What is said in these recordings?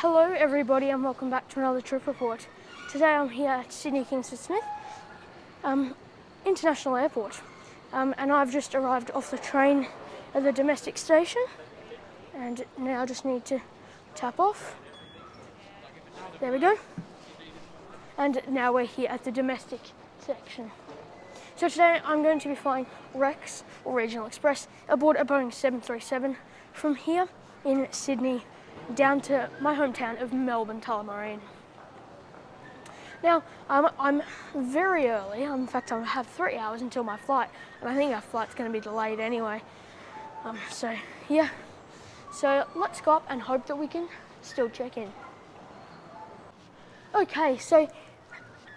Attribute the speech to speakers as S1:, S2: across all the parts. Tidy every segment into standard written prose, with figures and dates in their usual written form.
S1: Hello everybody and welcome back to another trip report. Today I'm here at Sydney Kingsford Smith International Airport and I've just arrived off the train at the domestic station and now I just need to tap off. There we go. And now we're here at the domestic section. So today I'm going to be flying Rex or Regional Express aboard a Boeing 737 from here in Sydney down to my hometown of Melbourne, Tullamarine. Now, I'm very early. In fact, I have 3 hours until my flight, and I think our flight's going to be delayed anyway. So let's go up and hope that we can still check in. Okay, so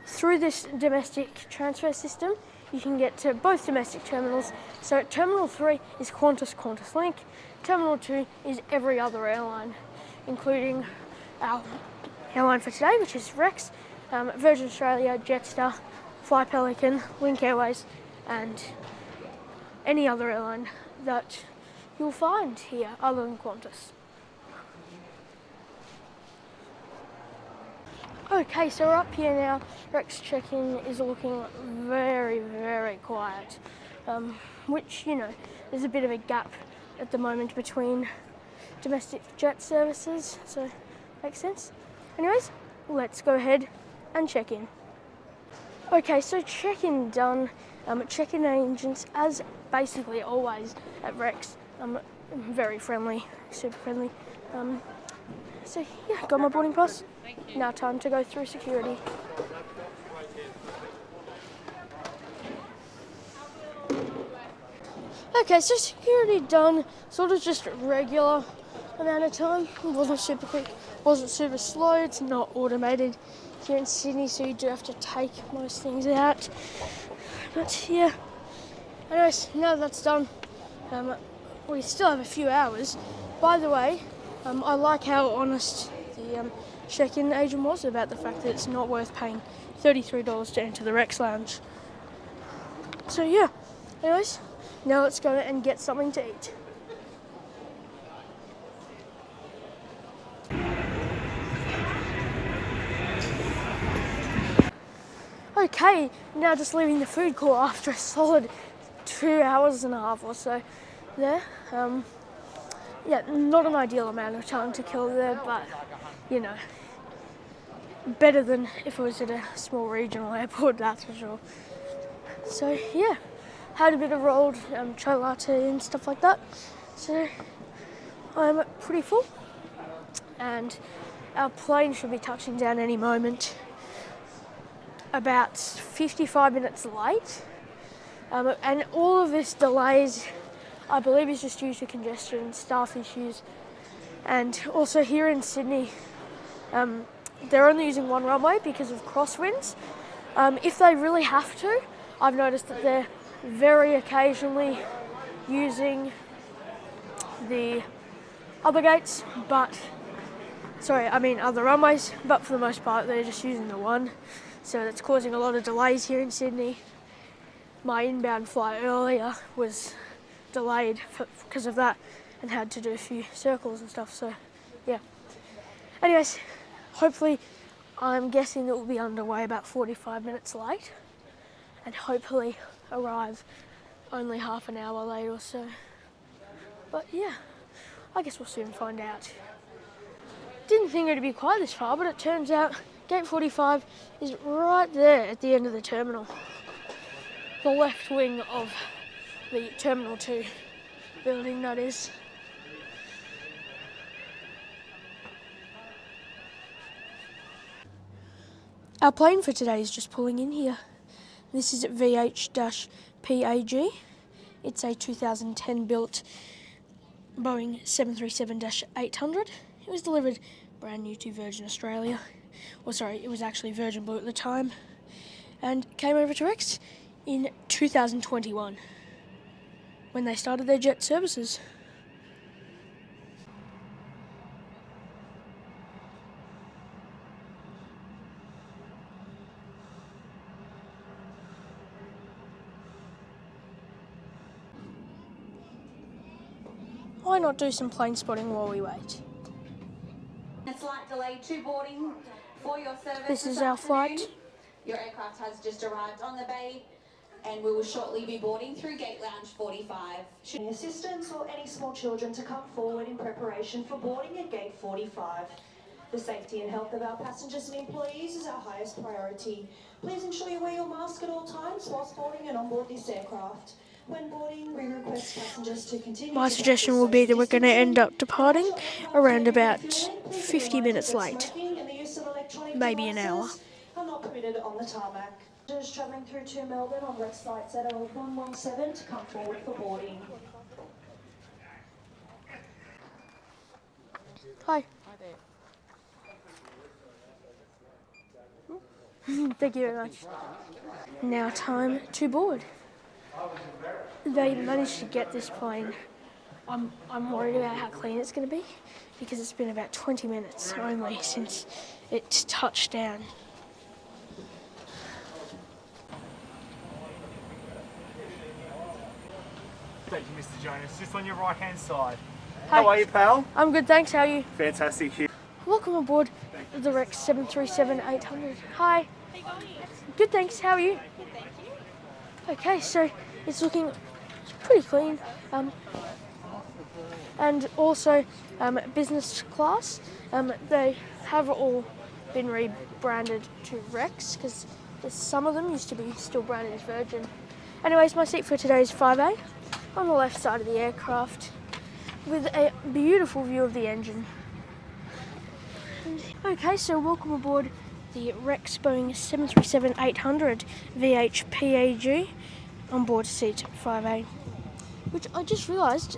S1: through this domestic transfer system, you can get to both domestic terminals. So Terminal 3 is Qantas Link. Terminal 2 is every other airline, including our airline for today, which is Rex, Virgin Australia, Jetstar, Fly Pelican, Link Airways, and any other airline that you'll find here other than Qantas. Okay, so we're up here now. Rex check-in is looking very, very quiet, which, you know, there's a bit of a gap at the moment between domestic jet services, so makes sense. Anyways, let's go ahead and check in. Okay, so check-in done. Check-in agents, as basically always at Rex, very friendly, super friendly. So yeah, got my boarding pass. Now time to go through security. Okay, so security done, sort of just regular amount of time. It wasn't super quick, wasn't super slow, it's not automated here in Sydney, so you do have to take most things out. But yeah, anyways, now that's done, we still have a few hours. By the way, I like how honest the check-in agent was about the fact that it's not worth paying $33 to enter the Rex Lounge. So yeah, anyways, now let's go and get something to eat. Okay, now just leaving the food court after a solid 2.5 hours or so there. Yeah, not an ideal amount of time to kill there, but you know, better than if it was at a small regional airport, that's for sure. So yeah, had a bit of rolled chai latte and stuff like that. So I'm pretty full, and our plane should be touching down any moment. About 55 minutes late, and all of this delays, I believe, is just due to congestion, staff issues, and also here in Sydney, they're only using one runway because of crosswinds. If they really have to, I've noticed that they're very occasionally using the other gates, other runways, but for the most part they're just using the one. So that's causing a lot of delays here in Sydney. My inbound flight earlier was delayed because of that and had to do a few circles and stuff, so yeah. Anyways, hopefully, I'm guessing that we'll be underway about 45 minutes late and hopefully arrive only half an hour late or so. But yeah, I guess we'll soon find out. Didn't think it'd be quite this far, but it turns out Gate 45 is right there at the end of the terminal. The left wing of the Terminal 2 building, that is. Our plane for today is just pulling in here. This is at VH-PAG. It's a 2010 built Boeing 737-800. It was delivered brand new to Virgin Australia. Well, sorry, it was actually Virgin Blue at the time, and came over to Rex in 2021 when they started their jet services. Why not do some plane spotting while we wait?
S2: a slight delay to boarding for your service.
S1: This is our flight.
S2: Your aircraft has just arrived on the bay, and we will shortly be boarding through Gate Lounge 45.
S3: Any assistants or any small children to come forward in preparation for boarding at Gate 45. The safety and health of our passengers and employees is our highest priority. Please ensure you wear your mask at all times whilst boarding and on board this aircraft. When boarding, we request passengers to continue.
S1: My suggestion will be that we're going to end up departing around about 50 minutes late, maybe an hour.
S3: Are not permitted on the tarmac. Passengers travelling through to Melbourne on Rex flight ZL 117 to come forward for boarding.
S1: Hi. Thank you very much. Now time to board. They managed to get this plane. I'm worried about how clean it's going to be because it's been about 20 minutes only since it touched down.
S4: Thank you, Mr. Jonas. Just on your right-hand side.
S1: Hi.
S4: How are you, pal?
S1: I'm good, thanks. How are you?
S4: Fantastic. Here.
S1: Welcome aboard the Rex 737-800. Hi. Good, thanks. How are you?
S5: Good, thank you.
S1: Okay, so it's looking pretty clean. And also business class. They have all been rebranded to Rex because some of them used to be still branded as Virgin. Anyways, my seat for today is 5A on the left side of the aircraft with a beautiful view of the engine. Okay, so welcome aboard the Rex Boeing 737-800 VH-PAG on board seat 5A, which I just realised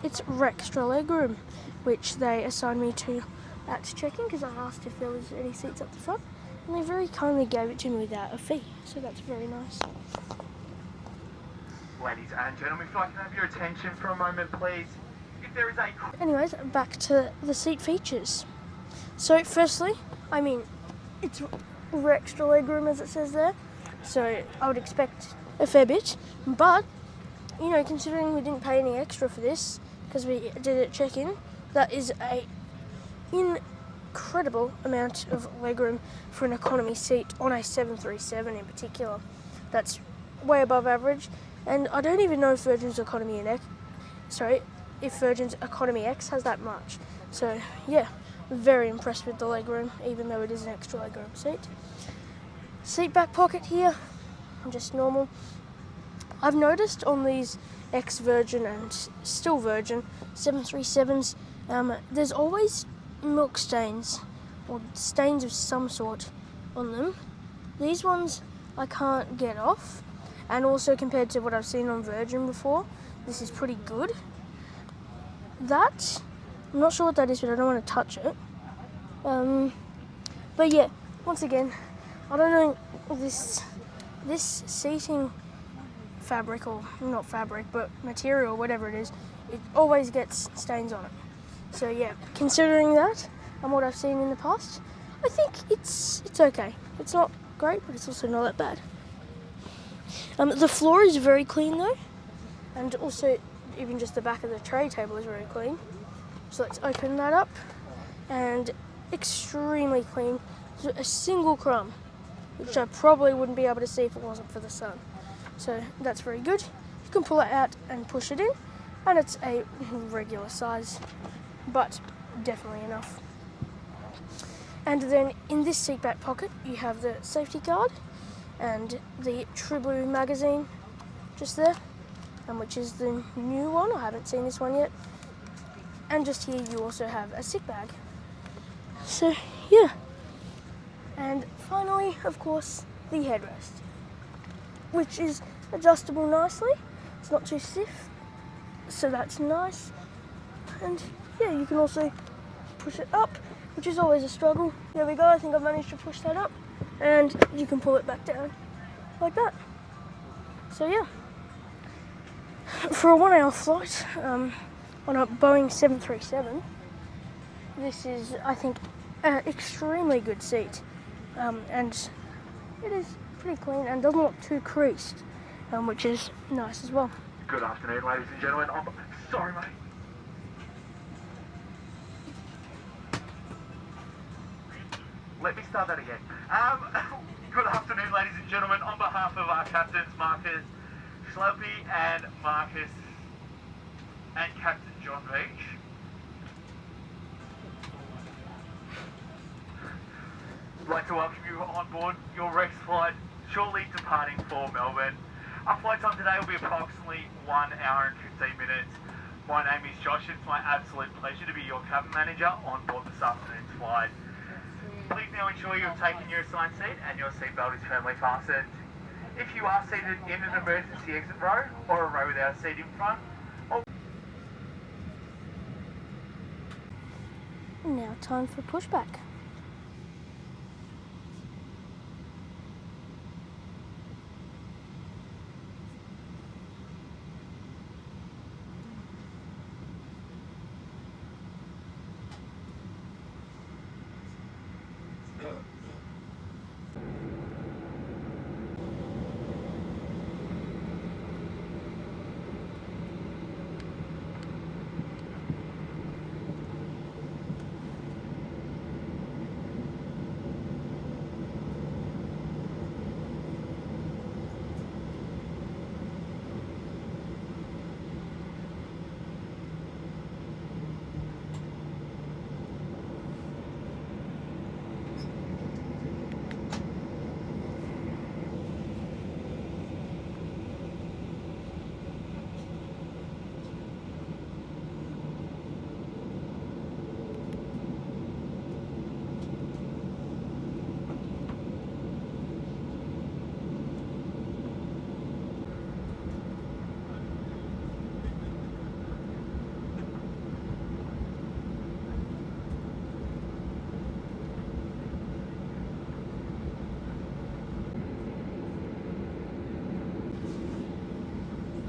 S1: it's extra legroom, which they assigned me to at check-in because I asked if there was any seats up the front, and they very kindly gave it to me without a fee, so that's very nice.
S4: Ladies and gentlemen, if I can have your attention for a moment, please. If there is a...
S1: Anyways, back to the seat features. So firstly, I mean, it's extra legroom as it says there, so I would expect a fair bit, but you know, considering we didn't pay any extra for this because we did it check-in, that is a incredible amount of legroom for an economy seat on a 737 in particular. That's way above average, and I don't even know if Virgin's Economy X has that much. So yeah, very impressed with the legroom, even though it is an extra legroom seat. Seat back pocket here, just normal. I've noticed on these ex-Virgin and still Virgin 737s, there's always milk stains or stains of some sort on them. These ones I can't get off, and also compared to what I've seen on Virgin before, this is pretty good. That, I'm not sure what that is, but I don't want to touch it. But yeah, once again, I don't know, this seating fabric, or not fabric, but material, whatever it is, it always gets stains on it. So yeah, considering that and what I've seen in the past, I think it's okay. It's not great, but it's also not that bad. The floor is very clean though, and also even just the back of the tray table is very clean. So let's open that up, and extremely clean. A single crumb, which I probably wouldn't be able to see if it wasn't for the sun. So that's very good. You can pull it out and push it in, and it's a regular size, but definitely enough. And then in this seat back pocket, you have the safety guard and the True Blue magazine just there, and which is the new one. I haven't seen this one yet. And just here you also have a sick bag. So yeah. And finally, of course, the headrest, which is adjustable nicely. It's not too stiff, so that's nice. And yeah, you can also push it up, which is always a struggle. There we go, I think I've managed to push that up, and you can pull it back down like that. So yeah, for a 1 hour flight on a Boeing 737, this is, I think, an extremely good seat. And it is pretty clean and doesn't look too creased, which is nice as well.
S4: Good afternoon, ladies and gentlemen. Sorry, mate. Let me start that again. Good afternoon, ladies and gentlemen. On behalf of our captains, Marcus Schleppy and Marcus and Captain John Beach, I'd like to welcome you on board your Rex flight, shortly departing for Melbourne. Our flight time today will be approximately 1 hour and 15 minutes. My name is Josh. It's my absolute pleasure to be your cabin manager on board this afternoon's flight. Please now ensure you have taken your assigned seat and your seatbelt is firmly fastened. If you are seated in an emergency exit row or a row without a seat in front,
S1: Now time for pushback.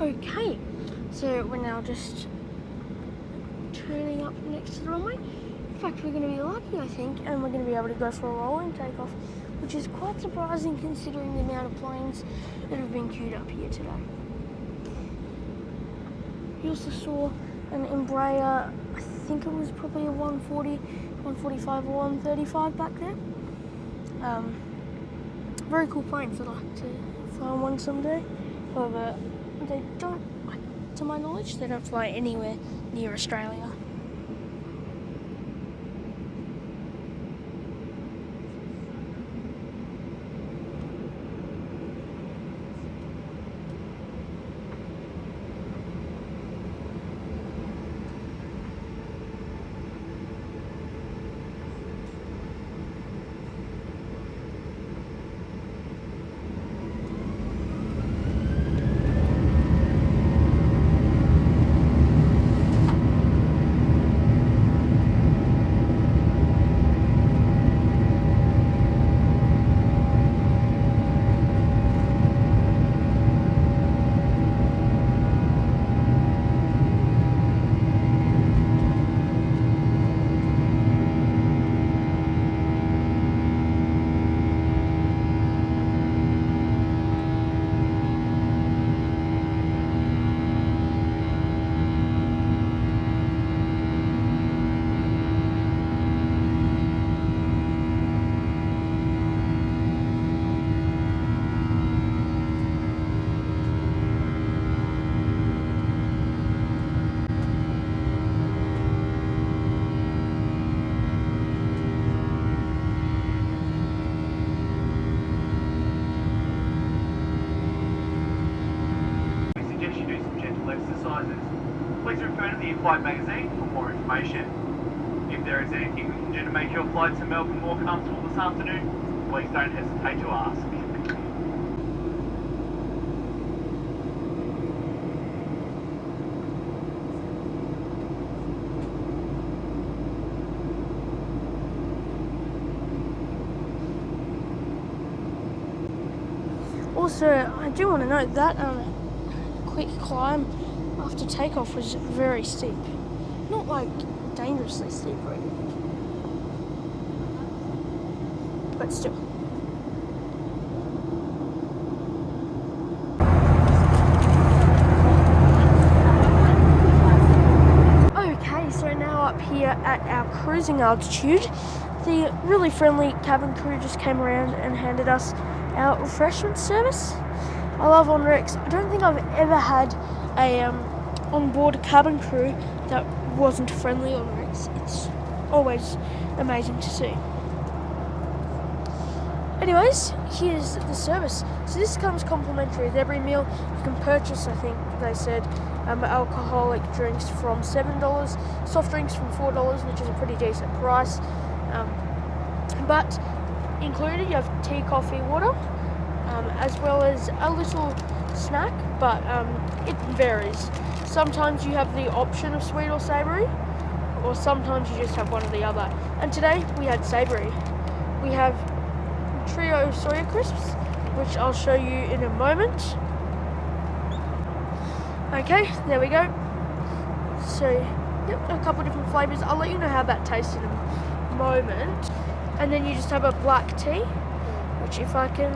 S1: Okay, so we're now just turning up next to the runway. In fact, we're going to be lucky, I think, and we're going to be able to go for a rolling takeoff, which is quite surprising considering the amount of planes that have been queued up here today. We also saw an Embraer, I think it was probably a 140, 145 or 135 back there. Very cool planes. I'd like to fly on one someday. However, they don't, to my knowledge, they don't fly anywhere near Australia.
S4: Please refer to the in-flight magazine for more information. If there is anything we can do to make your flight to Melbourne more comfortable this afternoon, please don't hesitate to ask.
S1: Also, I do want to note that quick climb after takeoff was very steep. Not like dangerously steep or anything, but still. Okay, so now up here at our cruising altitude, the really friendly cabin crew just came around and handed us our refreshment service. I love on Rex. I don't think I've ever had a on-board cabin crew that wasn't friendly on Rex. It's always amazing to see. Anyways, here's the service. So this comes complimentary with every meal. You can purchase, I think they said, alcoholic drinks from $7, soft drinks from $4, which is a pretty decent price. But included, you have tea, coffee, water, as well as a little snack, but it varies. Sometimes you have the option of sweet or savoury, or sometimes you just have one or the other. And today we had savoury. We have trio soya crisps, which I'll show you in a moment. Okay, there we go. So, yep, a couple different flavours. I'll let you know how that tastes in a moment. And then you just have a black tea, which if I can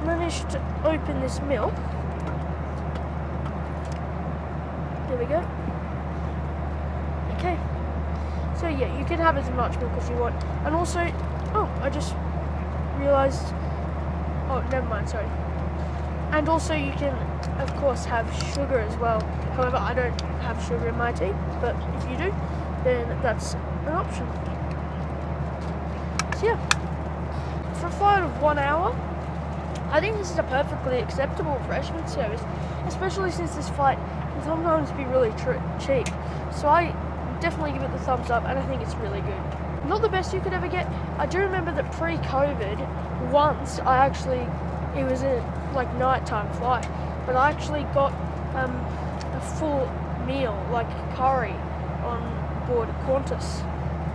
S1: manage to open this milk. There we go. Okay. So yeah, you can have as much milk as you want. And also, oh, I just realised, oh, never mind, sorry. And also you can, of course, have sugar as well. However, I don't have sugar in my tea, but if you do, then that's an option. So yeah, for a flight of 1 hour, I think this is a perfectly acceptable refreshment service, especially since this flight can sometimes be really cheap. So I definitely give it the thumbs up, and I think it's really good. Not the best you could ever get. I do remember that pre-COVID, once it was a nighttime flight, but I actually got a full meal, like curry, on board Qantas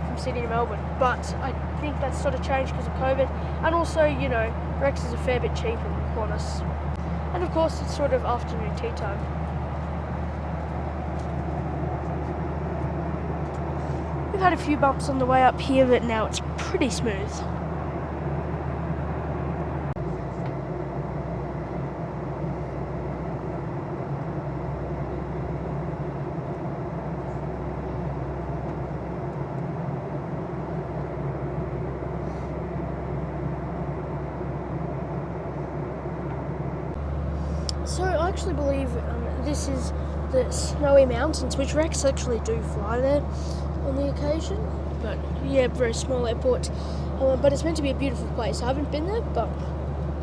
S1: from Sydney to Melbourne. But I think that's sort of changed because of COVID, and also, you know, Rex is a fair bit cheaper than Qantas. And of course, it's sort of afternoon tea time. We've had a few bumps on the way up here, but now it's pretty smooth. So I actually believe this is the Snowy Mountains, which Rex actually do fly there on the occasion, but yeah, very small airport. But it's meant to be a beautiful place. I haven't been there, but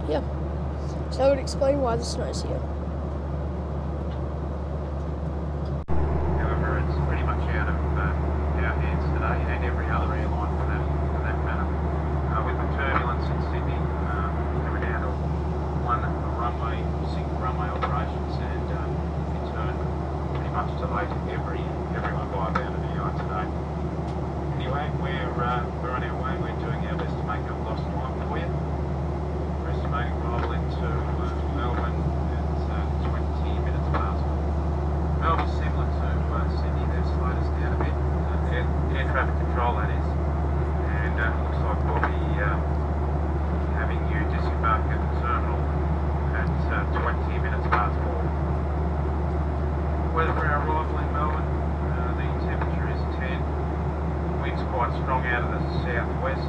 S1: yeah. So that would explain why the snow's here.
S6: However, it's pretty much out of our hands today, and every other airline for that matter. With the turbulence in Sydney, we're down to single runway operations, and in turn, pretty much delayed everyone by about an hour today. Anyway, we're on our way. We're doing our best to make up lost time for you. We're estimating roll into Melbourne at 20 minutes past 4. Melbourne's similar to Sydney. They've slowed us down a bit. Air traffic control, that is. And it looks like we'll be having you disembark at the terminal at 20 minutes past 4. Weather for our arrival in Melbourne, the temperature is 10. Winds quite strong out of the southwest,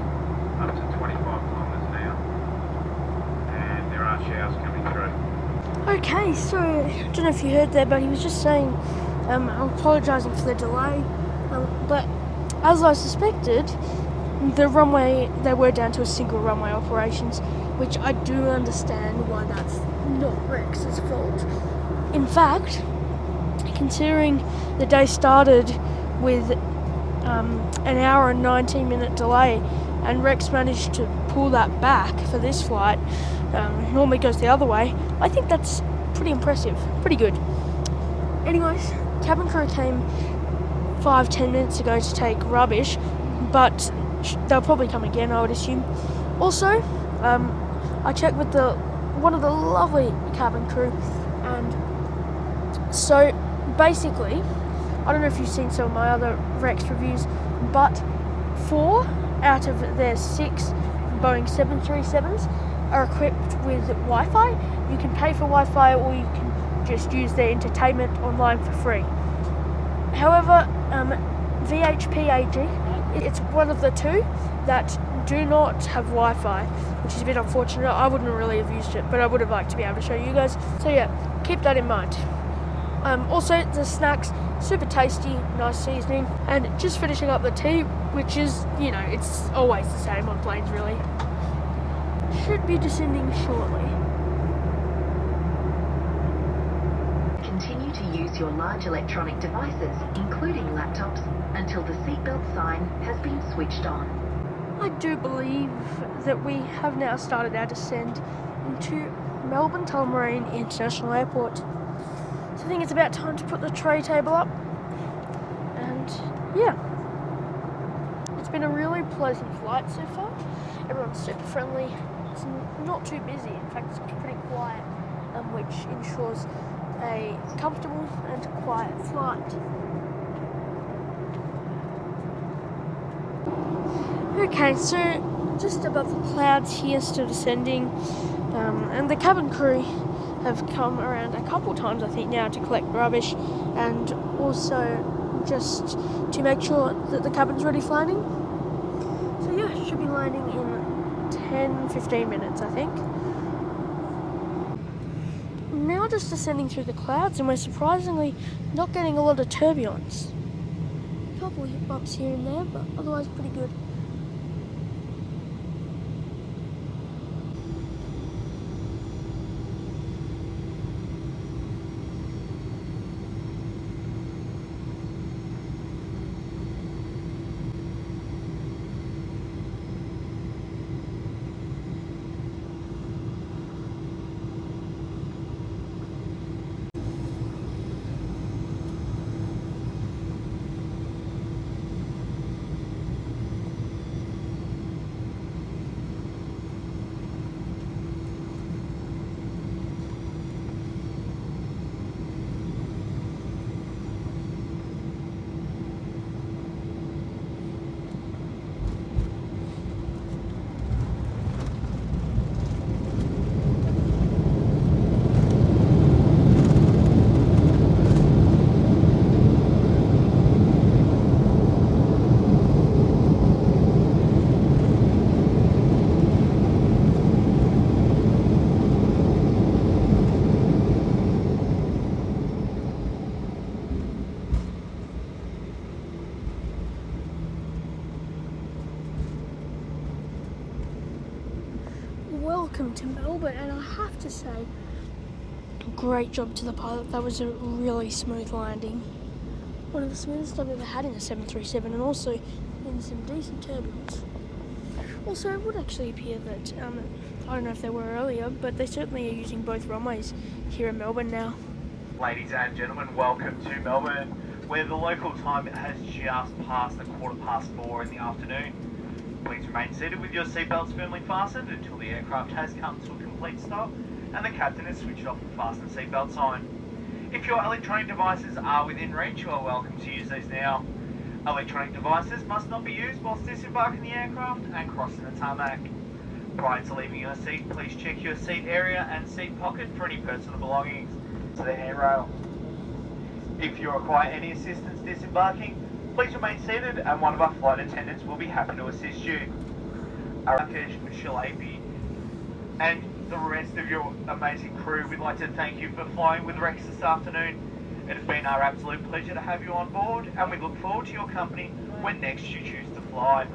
S6: up to 25 kilometres an hour. And there are showers coming through.
S1: Okay, so I don't know if you heard there, but he was just saying, I'm apologising for the delay, but as I suspected, the runway, they were down to a single runway operations, which I do understand why that's not Rex's fault. In fact, considering the day started with an hour and 19-minute delay, and Rex managed to pull that back for this flight, normally goes the other way, I think that's pretty impressive, pretty good. Anyways, cabin crew came 5-10 minutes ago to take rubbish, but they'll probably come again, I would assume. Also, I checked with one of the lovely cabin crew, and so basically, I don't know if you've seen some of my other Rex reviews, but 4 out of their 6 Boeing 737s are equipped with Wi-Fi. You can pay for Wi-Fi, or you can just use their entertainment online for free. However, VH-PAG, It's one of the two that do not have Wi-Fi, which is a bit unfortunate. I wouldn't really have used it, but I would have liked to be able to show you guys. So yeah, keep that in mind. Also, the snacks, super tasty, nice seasoning, and just finishing up the tea, which is, you know, it's always the same on planes really. Should be descending shortly.
S7: Continue to use your large electronic devices, including laptops, until the seatbelt sign has been switched on.
S1: I do believe that we have now started our descent into Melbourne Tullamarine International Airport. So I think it's about time to put the tray table up. And yeah, it's been a really pleasant flight so far. Everyone's super friendly. It's not too busy. In fact, it's pretty quiet, which ensures a comfortable and quiet flight. Okay, so just above the clouds here, still descending, and the cabin crew have come around a couple times I think now to collect rubbish and also just to make sure that the cabin's ready for landing. So yeah, should be landing in 10-15 minutes I think. Now just descending through the clouds, and we're surprisingly not getting a lot of turbulence. A couple of hip bumps here and there, but otherwise pretty good. Welcome to Melbourne, and I have to say, great job to the pilot. That was a really smooth landing. One of the smoothest I've ever had in a 737, and also in some decent turbulence. Also, it would actually appear that, I don't know if they were earlier, but they certainly are using both runways here in Melbourne now.
S4: Ladies and gentlemen, welcome to Melbourne, where the local time has just passed 4:15 in the afternoon. Please remain seated with your seatbelts firmly fastened until the aircraft has come to a complete stop and the captain has switched off the fasten seatbelt sign. If your electronic devices are within reach, you are welcome to use these now. Electronic devices must not be used whilst disembarking the aircraft and crossing the tarmac. Prior to leaving your seat, please check your seat area and seat pocket for any personal belongings to the handrail. If you require any assistance disembarking, please remain seated and one of our flight attendants will be happy to assist you. Rakesh, Shalabi, and the rest of your amazing crew, we'd like to thank you for flying with Rex this afternoon. It has been our absolute pleasure to have you on board, and we look forward to your company when next you choose to fly.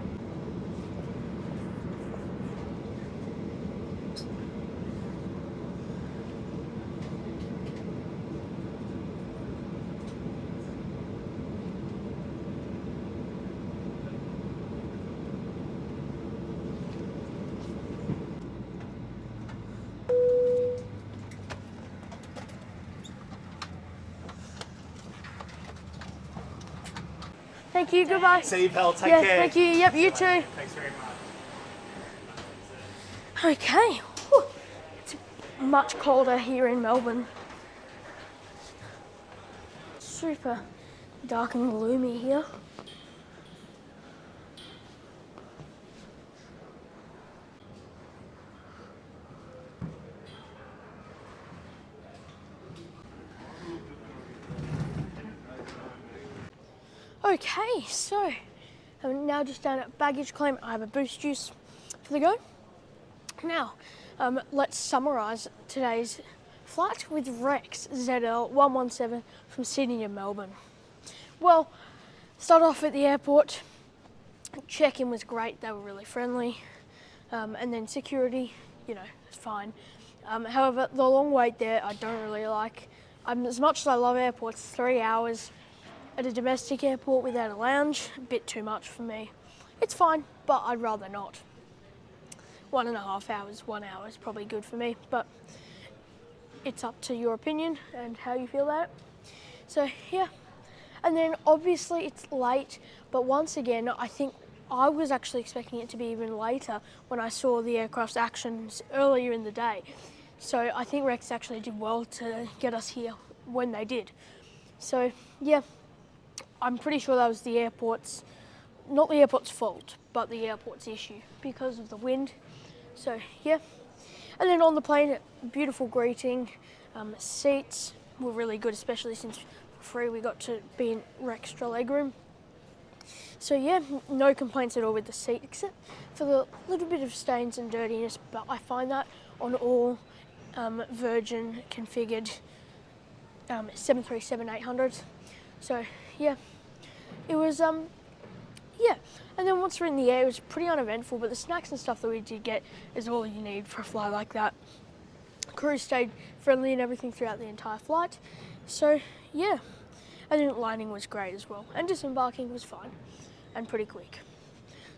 S1: Thank you, goodbye.
S4: See you, pal. Take
S1: Yeah,
S4: care.
S1: thank you. Yep, you too.
S4: Thanks very much.
S1: Okay. Whew. It's much colder here in Melbourne. Super dark and gloomy here. Okay, so I'm now just down at baggage claim. I have a boost juice for the go. Now, let's summarise today's flight with Rex ZL117 from Sydney to Melbourne. Well, start off at the airport. Check-in was great, they were really friendly. And then security, you know, it's fine. However, the long wait there I don't really like. As much as I love airports, 3 hours at a domestic airport without a lounge, a bit too much for me. It's fine, but I'd rather not. 1.5 hours, 1 hour is probably good for me, but it's up to your opinion and how you feel about it. So yeah, and then obviously it's late, but once again, I think I was actually expecting it to be even later when I saw the aircraft's actions earlier in the day. So I think Rex actually did well to get us here when they did. So yeah, I'm pretty sure that was the airport's, not the airport's fault, but the airport's issue because of the wind. So yeah, and then on the plane, beautiful greeting. Seats were really good, especially since for free we got to be in extra legroom. So yeah, no complaints at all with the seat, except for the little bit of stains and dirtiness, but I find that on all Virgin configured 737-800s. So yeah, it was yeah, and then once we're in the air, it was pretty uneventful, but the snacks and stuff that we did get is all you need for a flight like that. Crew stayed friendly and everything throughout the entire flight. So yeah, and then landing was great as well, and disembarking was fine and pretty quick.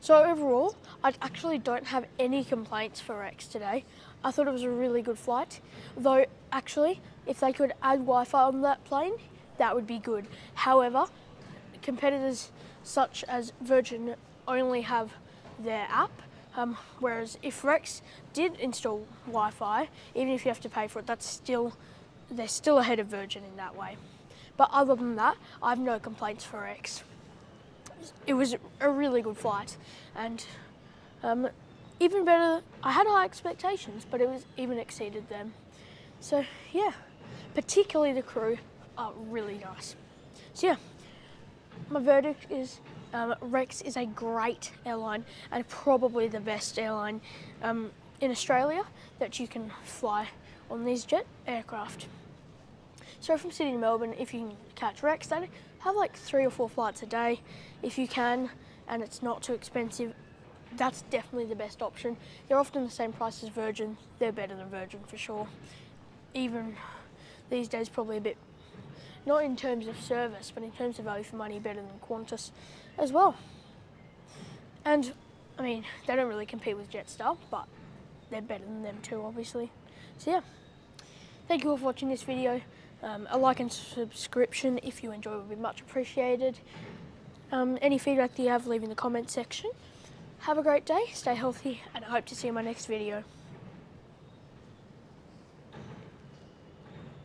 S1: So overall, I actually don't have any complaints for Rex today. I thought it was a really good flight, though actually, if they could add Wi-Fi on that plane, that would be good. However, competitors such as Virgin only have their app, whereas if Rex did install Wi-Fi, even if you have to pay for it, they're still ahead of Virgin in that way. But other than that, I have no complaints for Rex. It was a really good flight, and even better, I had high expectations, but it was even exceeded them. So yeah, particularly the crew are really nice. So yeah, my verdict is Rex is a great airline and probably the best airline in Australia that you can fly on these jet aircraft. So from Sydney to Melbourne, if you can catch Rex, they have like 3 or 4 flights a day. If you can, and it's not too expensive, that's definitely the best option. They're often the same price as Virgin. They're better than Virgin for sure. Even these days, probably a bit, not in terms of service, but in terms of value for money, better than Qantas as well. And I mean, they don't really compete with Jetstar, but they're better than them too, obviously. So yeah, thank you all for watching this video. A like and subscription if you enjoy would be much appreciated. Any feedback that you have, leave in the comment section. Have a great day, stay healthy, and I hope to see you in my next video.